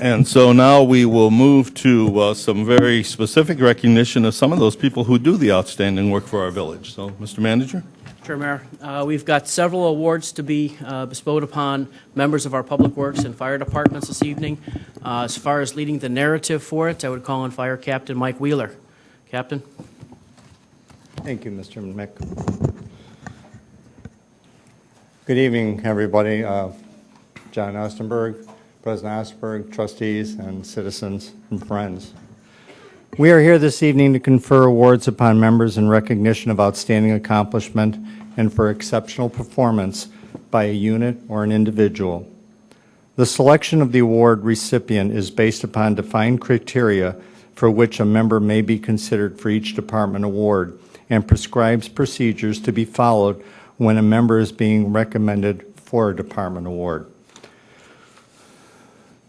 And so now we will move to some very specific recognition of some of those people who do the outstanding work for our village. So, Mr. Manager? Sure, Mayor. We've got several awards to be bestowed upon members of our public works and fire departments this evening. As far as leading the narrative for it, I would call on Fire Captain Mike Wheeler. Captain? Thank you, Mr. Mick. Good evening, everybody. John Ostenberg, President Ostenberg, trustees, and citizens and friends. We are here this evening to confer awards upon members in recognition of outstanding accomplishment and for exceptional performance by a unit or an individual. The selection of the award recipient is based upon defined criteria for which a member may be considered for each department award and prescribes procedures to be followed when a member is being recommended for a department award.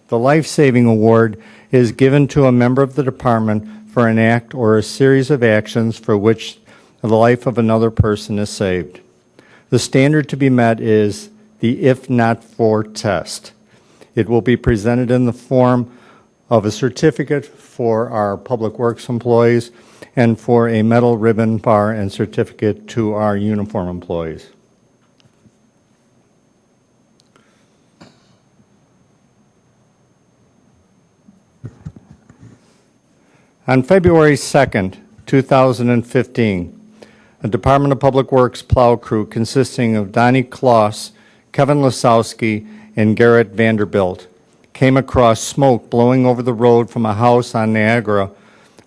The Life-Saving Award is given to a member of the department for an act or a series of actions for which the life of another person is saved. The standard to be met is the if not for test. It will be presented in the form of a certificate for our public works employees and for a metal ribbon bar and certificate to our uniform employees. On February 2nd, 2015, a Department of Public Works plow crew consisting of Donnie Kloss, Kevin Lasowski, and Garrett Vanderbilt came across smoke blowing over the road from a house on Niagara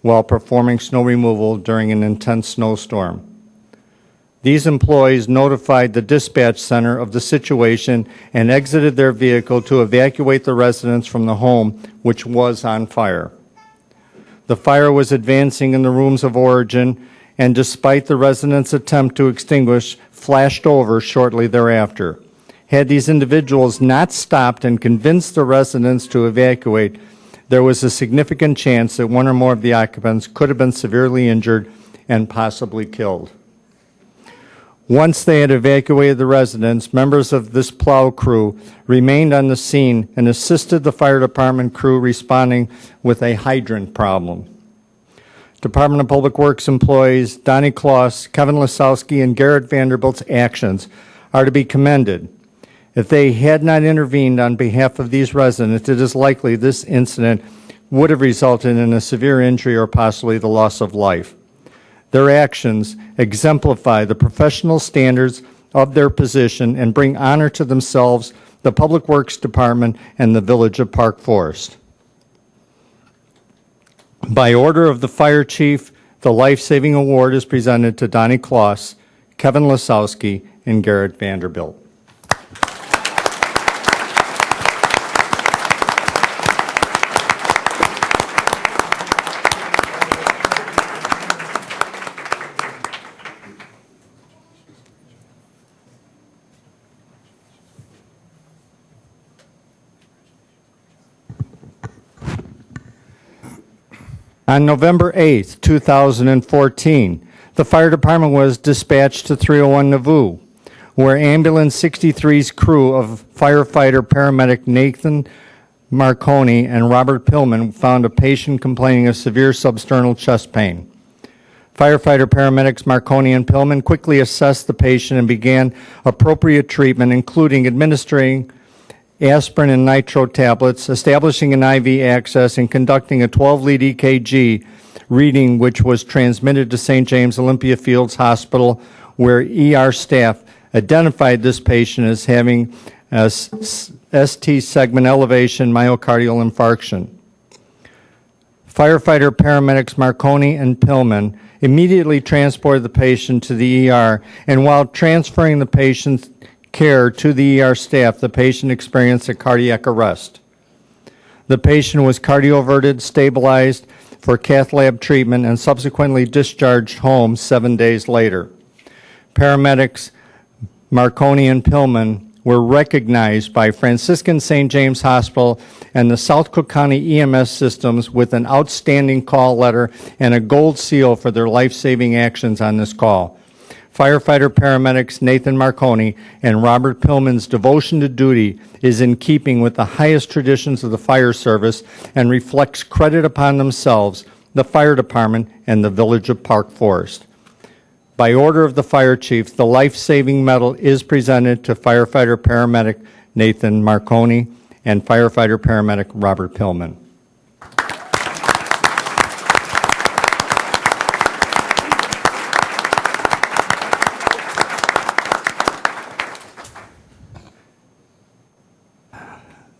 while performing snow removal during an intense snowstorm. These employees notified the dispatch center of the situation and exited their vehicle to evacuate the residents from the home, which was on fire. The fire was advancing in the rooms of origin, and despite the residents' attempt to extinguish, flashed over shortly thereafter. Had these individuals not stopped and convinced the residents to evacuate, there was a significant chance that one or more of the occupants could have been severely injured and possibly killed. Once they had evacuated the residents, members of this plow crew remained on the scene and assisted the fire department crew responding with a hydrant problem. Department of Public Works employees Donnie Kloss, Kevin Lasowski, and Garrett Vanderbilt's actions are to be commended. If they had not intervened on behalf of these residents, it is likely this incident would have resulted in a severe injury or possibly the loss of life. Their actions exemplify the professional standards of their position and bring honor to themselves, the Public Works Department, and the Village of Park Forest. By order of the Fire Chief, the Life-Saving Award is presented to Donnie Kloss, Kevin Lasowski, and Garrett Vanderbilt. On November 8th, 2014, the fire department was dispatched to 301 Nauvoo, where Ambulance 63's crew of firefighter paramedic Nathan Marconi and Robert Pillman found a patient complaining of severe substernal chest pain. Firefighter paramedics Marconi and Pillman quickly assessed the patient and began appropriate treatment, including administering aspirin and nitro tablets, establishing an IV access, and conducting a 12-lead EKG reading, which was transmitted to St. James Olympia Fields Hospital, where ER staff identified this patient as having a ST segment elevation myocardial infarction. Firefighter paramedics Marconi and Pillman immediately transported the patient to the ER, and while transferring the patient's care to the ER staff, the patient experienced a cardiac arrest. The patient was cardioverted, stabilized for cath lab treatment, and subsequently discharged home 7 days later. Paramedics Marconi and Pillman were recognized by Franciscan St. James Hospital and the South Cook County EMS systems with an outstanding call letter and a gold seal for their life-saving actions on this call. Firefighter paramedics Nathan Marconi and Robert Pillman's devotion to duty is in keeping with the highest traditions of the fire service and reflects credit upon themselves, the fire department, and the village of Park Forest. By order of the fire chief, the life-saving medal is presented to firefighter paramedic Nathan Marconi and firefighter paramedic Robert Pillman.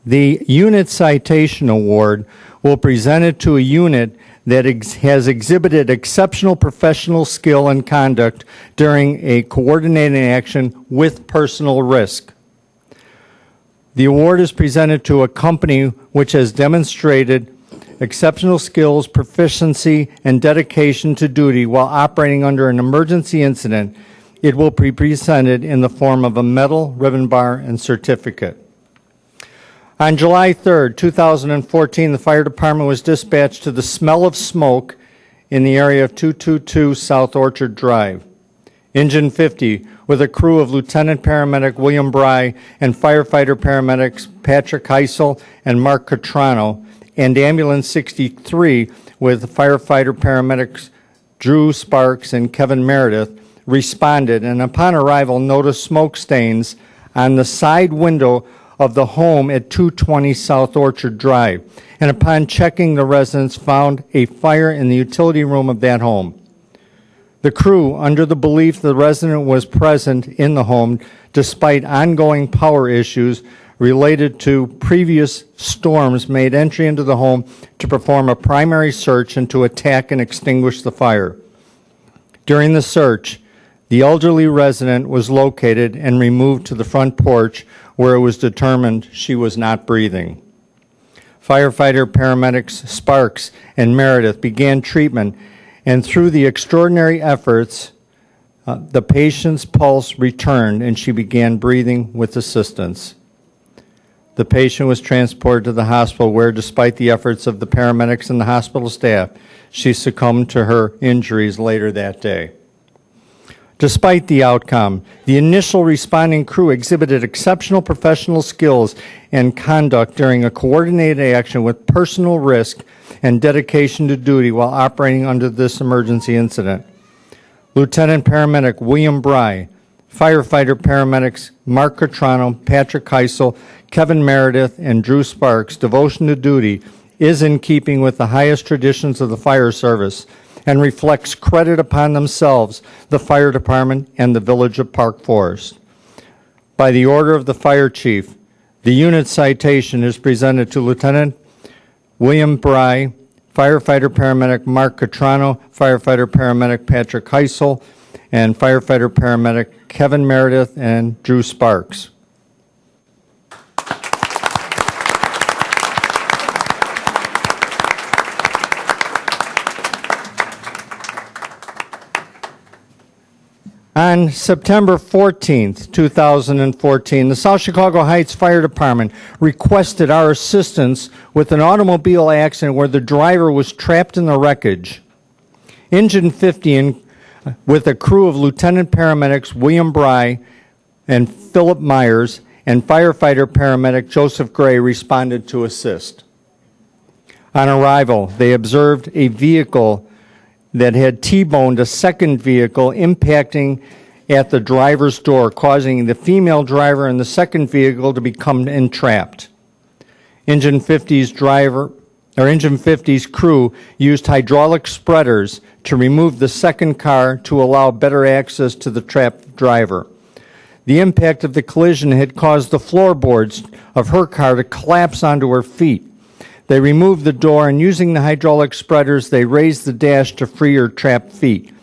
The Unit Citation Award will present it to a unit that has exhibited exceptional professional skill and conduct during a coordinated action with personal risk. The award is presented to a company which has demonstrated exceptional skills, proficiency, and dedication to duty while operating under an emergency incident. It will be presented in the form of a medal, ribbon bar, and certificate. On July 3rd, 2014, the fire department was dispatched to the smell of smoke in the area of 222 South Orchard Drive. Engine 50, with a crew of Lieutenant Paramedic William Bry and firefighter paramedics Patrick Heisel and Mark Catrano, and Ambulance 63, with firefighter paramedics Drew Sparks and Kevin Meredith, responded, and upon arrival noticed smoke stains on the side window of the home at 220 South Orchard Drive, and upon checking, the residents found a fire in the utility room of that home. The crew, under the belief the resident was present in the home despite ongoing power issues related to previous storms, made entry into the home to perform a primary search and to attack and extinguish the fire. During the search, the elderly resident was located and removed to the front porch, where it was determined she was not breathing. Firefighter paramedics Sparks and Meredith began treatment, and through the extraordinary efforts, the patient's pulse returned and she began breathing with assistance. The patient was transported to the hospital where, despite the efforts of the paramedics and the hospital staff, she succumbed to her injuries later that day. Despite the outcome, the initial responding crew exhibited exceptional professional skills and conduct during a coordinated action with personal risk and dedication to duty while operating under this emergency incident. Lieutenant Paramedic William Bry, firefighter paramedics Mark Catrano, Patrick Heisel, Kevin Meredith, and Drew Sparks' devotion to duty is in keeping with the highest traditions of the fire service and reflects credit upon themselves, the fire department, and the village of Park Forest. By the order of the fire chief, the unit citation is presented to Lieutenant William Bry, firefighter paramedic Mark Catrano, firefighter paramedic Patrick Heisel, and firefighter paramedic Kevin Meredith and Drew Sparks. On September 14th, 2014, the South Chicago Heights Fire Department requested our assistance with an automobile accident where the driver was trapped in the wreckage. Engine 50, with a crew of Lieutenant Paramedics William Bry and Philip Myers and firefighter paramedic Joseph Gray, responded to assist. On arrival, they observed a vehicle that had T-boned a second vehicle, impacting at the driver's door, causing the female driver in the second vehicle to become entrapped. Engine 50's crew used hydraulic spreaders to remove the second car to allow better access to the trapped driver. The impact of the collision had caused the floorboards of her car to collapse onto her feet. They removed the door, and using the hydraulic spreaders, they raised the dash to free her trapped feet.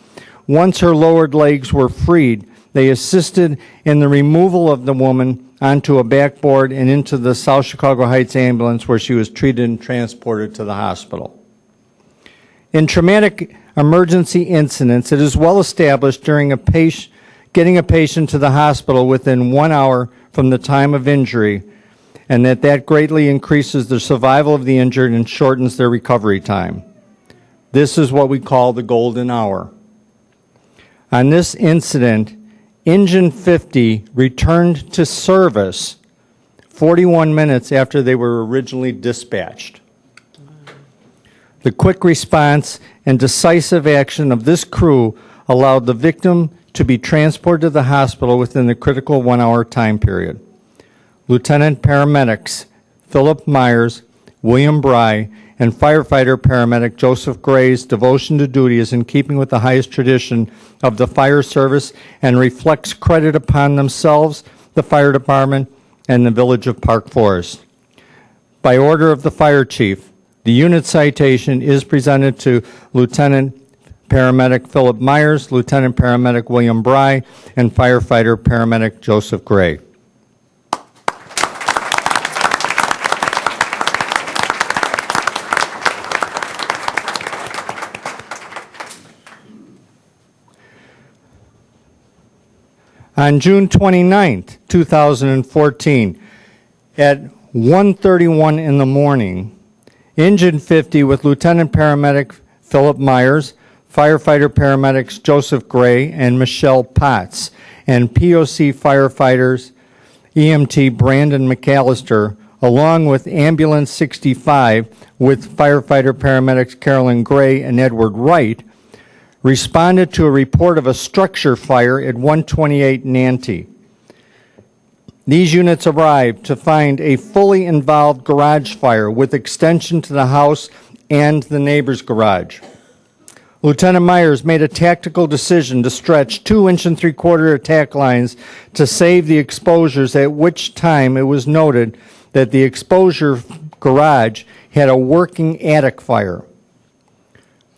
Once her lowered legs were freed, they assisted in the removal of the woman onto a backboard and into the South Chicago Heights ambulance, where she was treated and transported to the hospital. In traumatic emergency incidents, it is well established during getting a patient to the hospital within 1 hour from the time of injury, and that greatly increases the survival of the injured and shortens their recovery time. This is what we call the golden hour. On this incident, Engine 50 returned to service 41 minutes after they were originally dispatched. The quick response and decisive action of this crew allowed the victim to be transported to the hospital within the critical 1-hour time period. Lieutenant paramedics Philip Myers, William Bry, and firefighter paramedic Joseph Gray's devotion to duty is in keeping with the highest tradition of the fire service and reflects credit upon themselves, the fire department, and the village of Park Forest. By order of the fire chief, the unit citation is presented to Lieutenant Paramedic Philip Myers, Lieutenant Paramedic William Bry, and Firefighter Paramedic Joseph Gray. On June 29th, 2014, at 1:31 in the morning, Engine 50 with Lieutenant Paramedic Philip Myers, Firefighter Paramedics Joseph Gray and Michelle Potts, and POC Firefighters EMT Brandon McAllister, along with Ambulance 65 with Firefighter Paramedics Carolyn Gray and Edward Wright, responded to a report of a structure fire at 128 Nanty. These units arrived to find a fully involved garage fire with extension to the house and the neighbor's garage. Lieutenant Myers made a tactical decision to stretch 2 3/4 attack lines to save the exposures, at which time it was noted that the exposure garage had a working attic fire.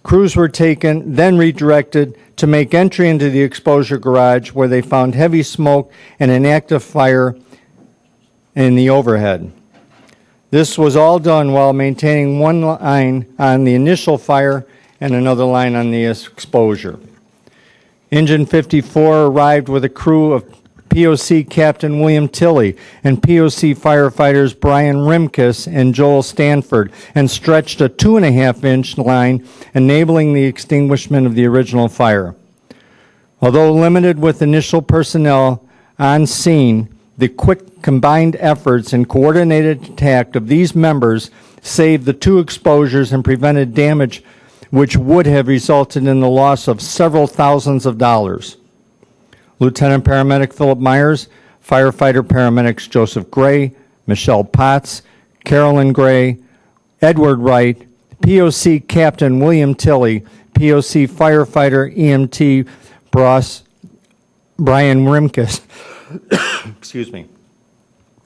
Crews were taken, then redirected to make entry into the exposure garage, where they found heavy smoke and an active fire in the overhead. This was all done while maintaining one line on the initial fire and another line on the exposure. Engine 54 arrived with a crew of POC Captain William Tilley and POC firefighters Brian Rimkus and Joel Stanford, and stretched a 2.5-inch line, enabling the extinguishment of the original fire. Although limited with initial personnel on scene, the quick combined efforts and coordinated attack of these members saved the 2 exposures and prevented damage which would have resulted in the loss of several thousands of dollars. Lieutenant Paramedic Philip Myers, Firefighter Paramedics Joseph Gray, Michelle Potts, Carolyn Gray, Edward Wright, POC Captain William Tilley, POC Firefighter EMT Brian Rimkus, excuse me,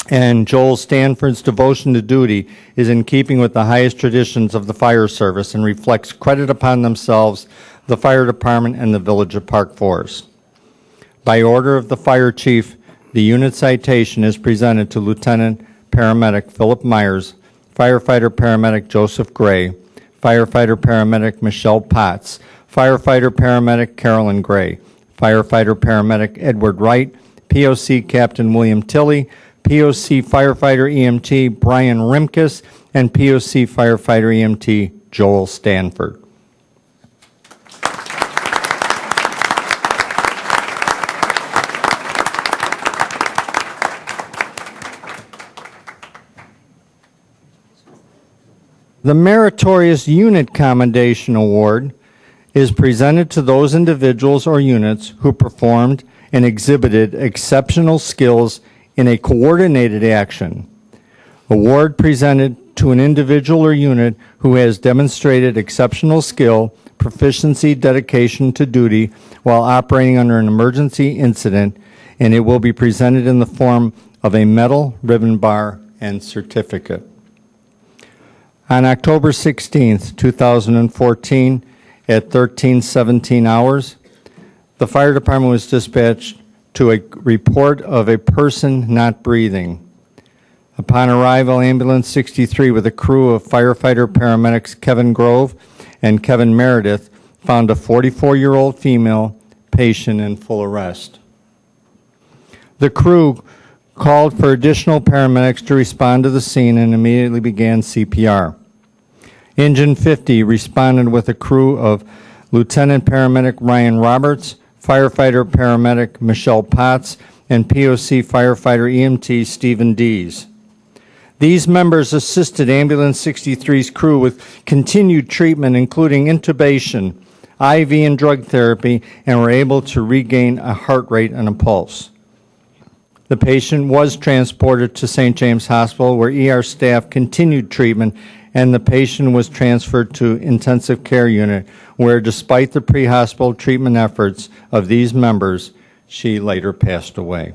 and Joel Stanford's devotion to duty is in keeping with the highest traditions of the fire service and reflects credit upon themselves, the fire department, and the village of Park Forest. By order of the fire chief, the unit citation is presented to Lieutenant Paramedic Philip Myers, Firefighter Paramedic Joseph Gray, Firefighter Paramedic Michelle Potts, Firefighter Paramedic Carolyn Gray, Firefighter Paramedic Edward Wright, POC Captain William Tilley, POC Firefighter EMT Brian Rimkus, and POC Firefighter EMT Joel Stanford. The Meritorious Unit Commendation Award is presented to those individuals or units who performed and exhibited exceptional skills in a coordinated action. Award presented to an individual or unit who has demonstrated exceptional skill, proficiency, dedication to duty while operating under an emergency incident, and it will be presented in the form of a medal, ribbon bar, and certificate. On October 16th, 2014, at 13:17 hours, the fire department was dispatched to a report of a person not breathing. Upon arrival, Ambulance 63 with a crew of firefighter paramedics Kevin Grove and Kevin Meredith found a 44-year-old female patient in full arrest. The crew called for additional paramedics to respond to the scene and immediately began CPR. Engine 50 responded with a crew of Lieutenant Paramedic Ryan Roberts, firefighter paramedic Michelle Potts, and POC firefighter EMT Stephen Dees. These members assisted Ambulance 63's crew with continued treatment, including intubation, IV and drug therapy, and were able to regain a heart rate and a pulse. The patient was transported to St. James Hospital, where ER staff continued treatment, and the patient was transferred to intensive care unit, where despite the pre-hospital treatment efforts of these members, she later passed away.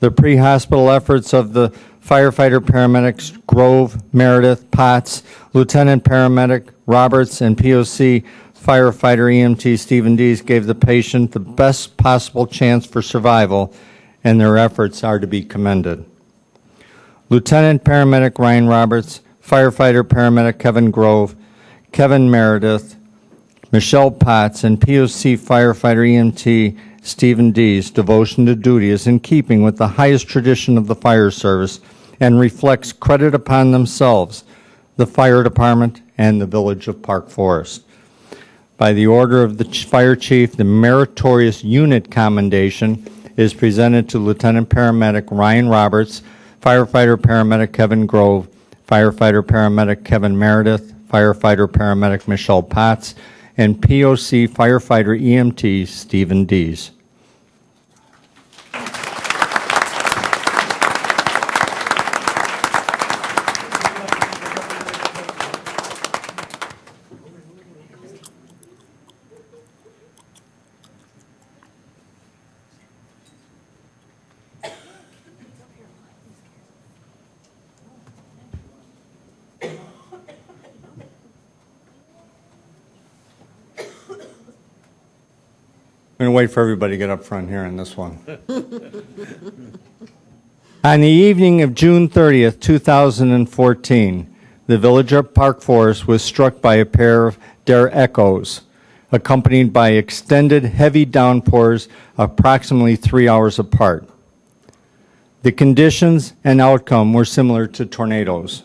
The pre-hospital efforts of the firefighter paramedics Grove, Meredith, Potts, Lieutenant Paramedic Roberts, and POC firefighter EMT Stephen Dees gave the patient the best possible chance for survival, and their efforts are to be commended. Lieutenant Paramedic Ryan Roberts, firefighter paramedic Kevin Grove, Kevin Meredith, Michelle Potts, and POC firefighter EMT Stephen Dees' devotion to duty is in keeping with the highest tradition of the fire service and reflects credit upon themselves, the fire department, and the village of Park Forest. By the order of the fire chief, the meritorious unit commendation is presented to Lieutenant Paramedic Ryan Roberts, firefighter paramedic Kevin Grove, firefighter paramedic Kevin Meredith, firefighter paramedic Michelle Potts, and POC firefighter EMT Stephen Dees. I'm going to wait for everybody to get up front here on this one. On the evening of June 30th, 2014, the village of Park Forest was struck by a pair of Der Echoes, accompanied by extended heavy downpours approximately 3 hours apart. The conditions and outcome were similar to tornadoes.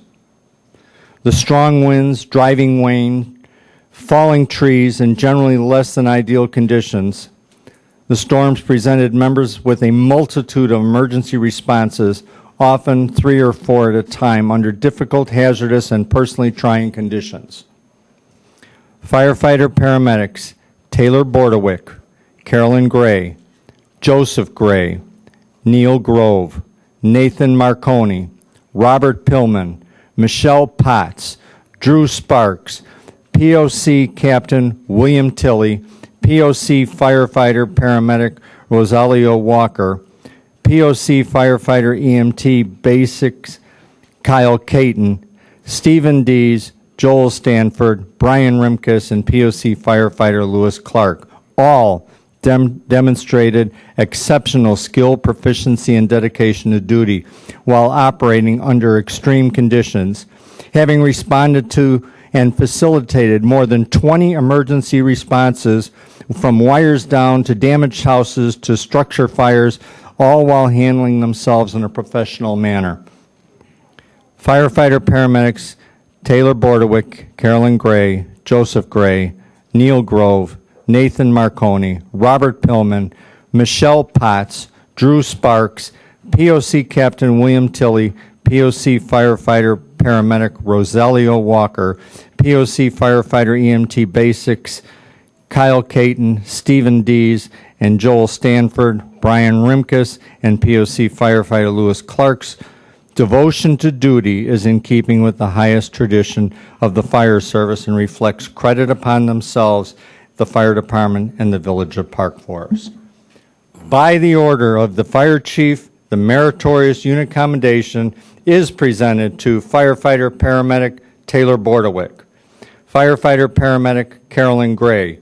The strong winds, driving rain, falling trees, and generally less than ideal conditions. The storms presented members with a multitude of emergency responses, often 3 or 4 at a time, under difficult, hazardous, and personally trying conditions. Firefighter paramedics Taylor Bordewyk, Carolyn Gray, Joseph Gray, Neil Grove, Nathan Marconi, Robert Pillman, Michelle Potts, Drew Sparks, POC Captain William Tilley, POC firefighter paramedic Rosalio Walker, POC firefighter EMT basics Kyle Caton, Stephen Dees, Joel Stanford, Brian Rimkus, and POC firefighter Lewis Clark, all demonstrated exceptional skill, proficiency, and dedication to duty while operating under extreme conditions, having responded to and facilitated more than 20 emergency responses, from wires down to damaged houses to structure fires, all while handling themselves in a professional manner. Firefighter paramedics Taylor Bordewyk, Carolyn Gray, Joseph Gray, Neil Grove, Nathan Marconi, Robert Pillman, Michelle Potts, Drew Sparks, POC Captain William Tilley, POC firefighter paramedic Rosalio Walker, POC firefighter EMT basics Kyle Caton, Stephen Dees, and Joel Stanford, Brian Rimkus, and POC firefighter Lewis Clark's devotion to duty is in keeping with the highest tradition of the fire service and reflects credit upon themselves, the fire department, and the village of Park Forest. By the order of the fire chief, the meritorious unit commendation is presented to firefighter paramedic Taylor Bordewyk, firefighter paramedic Carolyn Gray,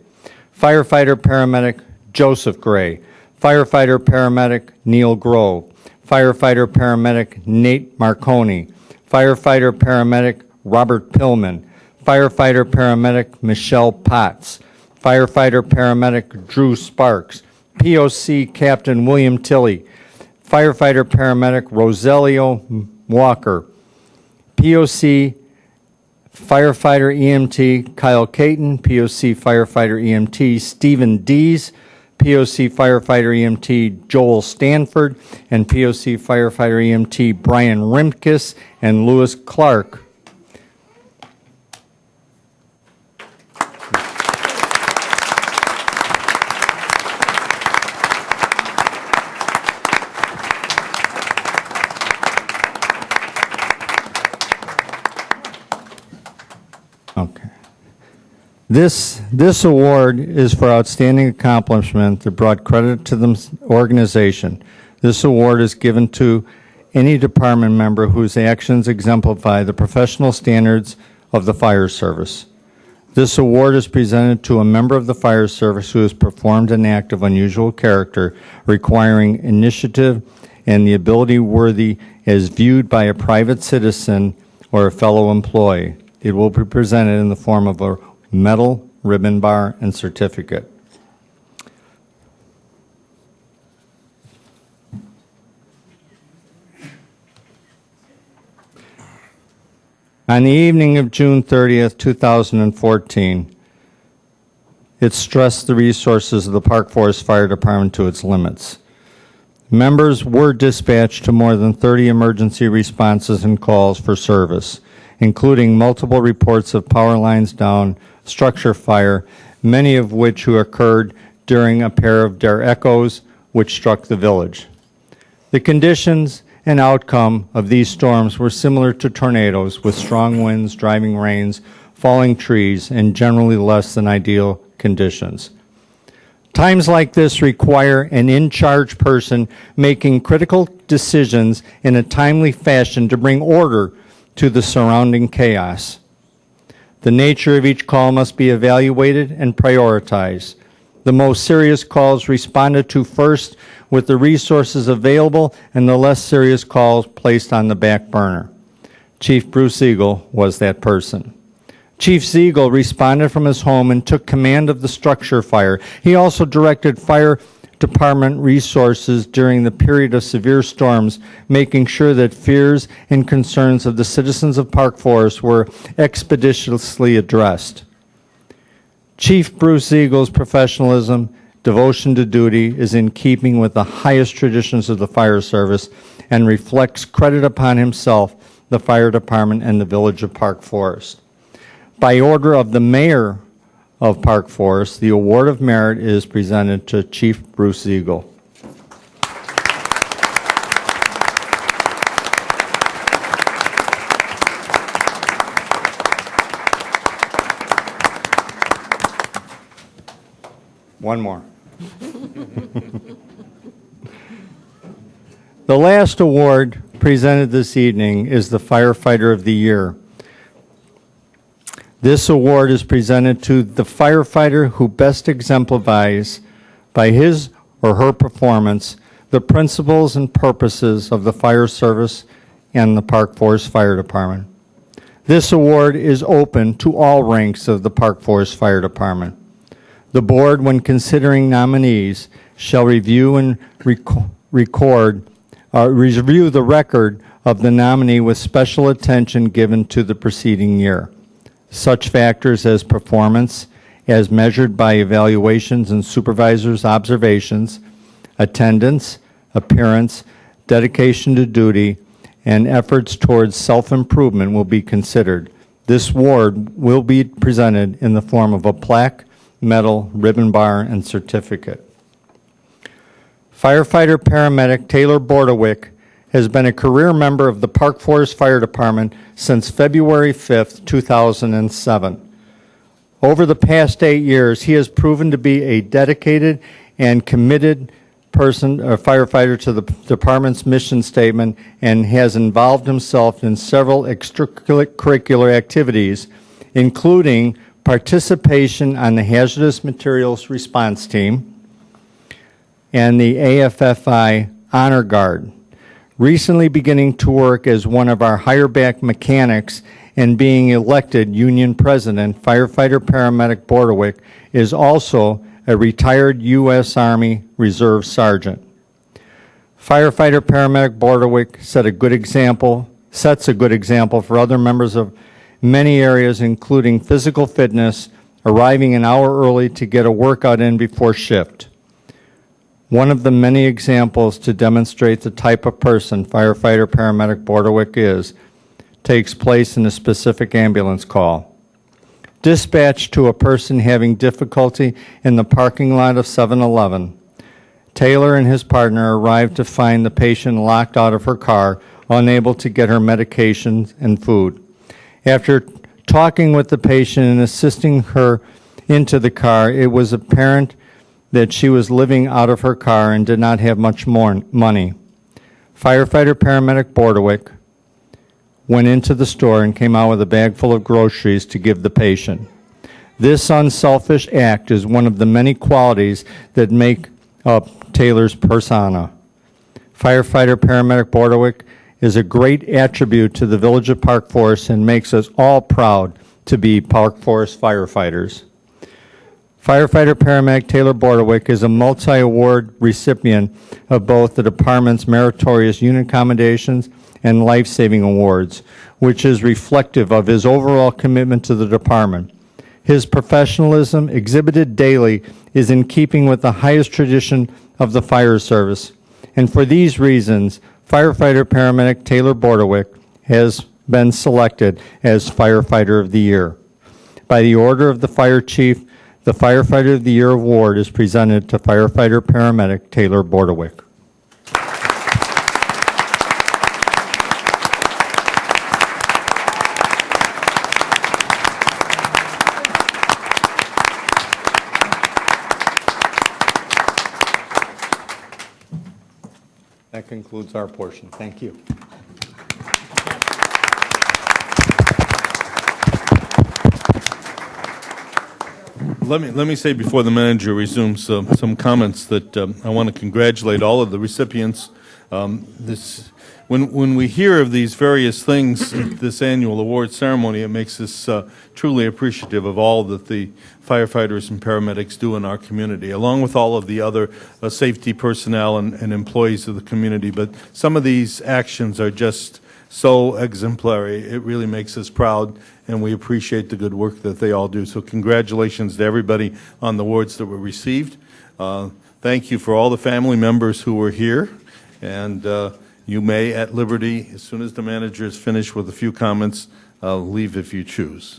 firefighter paramedic Joseph Gray, firefighter paramedic Neil Grove, firefighter paramedic Nate Marconi, firefighter paramedic Robert Pillman, firefighter paramedic Michelle Potts, firefighter paramedic Drew Sparks, POC Captain William Tilley, firefighter paramedic Rosalio Walker, POC Firefighter EMT Kyle Caton, POC Firefighter EMT Stephen Dees, POC Firefighter EMT Joel Stanford, and POC Firefighter EMT Brian Rimkus and Lewis Clark. Okay. This award is for outstanding accomplishment that brought credit to the organization. This award is given to any department member whose actions exemplify the professional standards of the fire service. This award is presented to a member of the fire service who has performed an act of unusual character, requiring initiative and the ability worthy as viewed by a private citizen or a fellow employee. It will be presented in the form of a medal, ribbon bar, and certificate. On the evening of June 30th, 2014, it stressed the resources of the Park Forest Fire Department to its limits. Members were dispatched to more than 30 emergency responses and calls for service, including multiple reports of power lines down, structure fire, many of which occurred during a pair of Der Echoes which struck the village. The conditions and outcome of these storms were similar to tornadoes, with strong winds, driving rains, falling trees, and generally less than ideal conditions. Times like this require an in-charge person making critical decisions in a timely fashion to bring order to the surrounding chaos. The nature of each call must be evaluated and prioritized. The most serious calls responded to first with the resources available, and the less serious calls placed on the back burner. Chief Bruce Eagle was that person. Chief Siegel responded from his home and took command of the structure fire. He also directed fire department resources during the period of severe storms, making sure that fears and concerns of the citizens of Park Forest were expeditiously addressed. Chief Bruce Eagle's professionalism, devotion to duty is in keeping with the highest traditions of the fire service and reflects credit upon himself, the fire department, and the village of Park Forest. By order of the mayor of Park Forest, the award of merit is presented to Chief Bruce Eagle. One more. The last award presented this evening is the Firefighter of the Year. This award is presented to the firefighter who best exemplifies, by his or her performance, the principles and purposes of the fire service and the Park Forest Fire Department. This award is open to all ranks of the Park Forest Fire Department. The board, when considering nominees, shall review and review the record of the nominee with special attention given to the preceding year. Such factors as performance, as measured by evaluations and supervisors' observations, attendance, appearance, dedication to duty, and efforts towards self-improvement will be considered. This award will be presented in the form of a plaque, medal, ribbon bar, and certificate. Firefighter Paramedic Taylor Bordewyk has been a career member of the Park Forest Fire Department since February 5th, 2007. Over the past 8 years, he has proven to be a dedicated and committed firefighter to the department's mission statement and has involved himself in several extracurricular activities, including participation on the Hazardous Materials Response Team and the AFFI Honor Guard. Recently beginning to work as one of our higher-back mechanics and being elected union president, Firefighter Paramedic Bordewyk is also a retired U.S. Army Reserve Sergeant. Firefighter Paramedic Bordewyk sets a good example for other members of many areas, including physical fitness, arriving an hour early to get a workout in before shift. One of the many examples to demonstrate the type of person Firefighter Paramedic Bordewyk is takes place in a specific ambulance call. Dispatched to a person having difficulty in the parking lot of 7-Eleven, Taylor and his partner arrived to find the patient locked out of her car, unable to get her medications and food. After talking with the patient and assisting her into the car, it was apparent that she was living out of her car and did not have much more money. Firefighter Paramedic Bordewyk went into the store and came out with a bag full of groceries to give the patient. This unselfish act is one of the many qualities that make up Taylor's persona. Firefighter Paramedic Bordewyk is a great attribute to the Village of Park Forest and makes us all proud to be Park Forest firefighters. Firefighter Paramedic Taylor Bordewyk is a multi-award recipient of both the department's meritorious unit commendations and life-saving awards, which is reflective of his overall commitment to the department. His professionalism, exhibited daily, is in keeping with the highest tradition of the fire service. And for these reasons, Firefighter Paramedic Taylor Bordewyk has been selected as Firefighter of the Year. By the order of the Fire Chief, the Firefighter of the Year award is presented to Firefighter Paramedic Taylor Bordewyk. That concludes our portion. Thank you. Let me say before the manager resumes some comments that I want to congratulate all of the recipients. When we hear of these various things at this annual award ceremony, it makes us truly appreciative of all that the firefighters and paramedics do in our community, along with all of the other safety personnel and employees of the community. But some of these actions are just so exemplary. It really makes us proud, and we appreciate the good work that they all do. So congratulations to everybody on the awards that were received. Thank you for all the family members who were here, and you may, at liberty, as soon as the manager is finished with a few comments, leave if you choose.